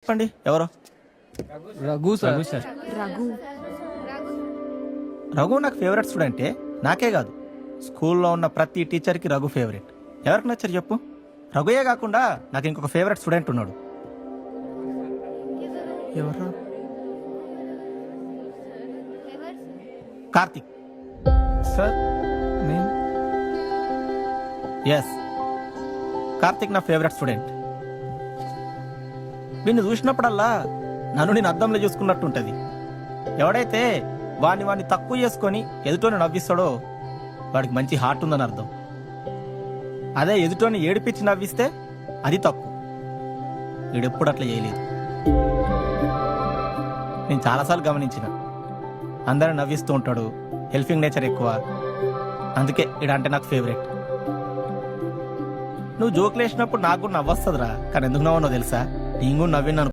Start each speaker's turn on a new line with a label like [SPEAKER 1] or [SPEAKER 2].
[SPEAKER 1] చెప్పండి ఎవరో.
[SPEAKER 2] రఘు సార్.
[SPEAKER 3] రఘు
[SPEAKER 1] రఘు నాకు ఫేవరెట్ స్టూడెంటే, నాకే కాదు స్కూల్లో ఉన్న ప్రతి టీచర్కి రఘు ఫేవరెట్. ఎవరికి నచ్చరు చెప్పు? రఘుయే కాకుండా నాకు ఇంకొక ఫేవరెట్ స్టూడెంట్ ఉన్నాడు. ఎవరు? కార్తిక్.
[SPEAKER 2] సార్ నేను
[SPEAKER 1] ఎస్, కార్తిక్ నా ఫేవరెట్ స్టూడెంట్. నిన్ను చూసినప్పుడల్లా నన్ను నేను అద్దంలో చూసుకున్నట్టుంటది. ఎవడైతే వాడిని తక్కువ చేసుకొని ఎదుటోని నవ్విస్తాడో వాడికి మంచి హార్ట్ ఉందని అర్థం. అదే ఎదుటోని ఏడిపించి నవ్విస్తే అది తప్పు. వీడెప్పుడు అట్లా చేయలేదు. నేను చాలాసార్లు గమనించిన, అందరూ నవ్విస్తూ ఉంటాడు, హెల్పింగ్ నేచర్ ఎక్కువ, అందుకే వీడంటే నాకు ఫేవరెట్. నువ్వు జోకులు వేసినప్పుడు నాకు కూడా నవ్వొస్తుందిరా, కానీ ఎందుకు నవ్వనో తెలుసా? నేను కూడా నవ్వినాను.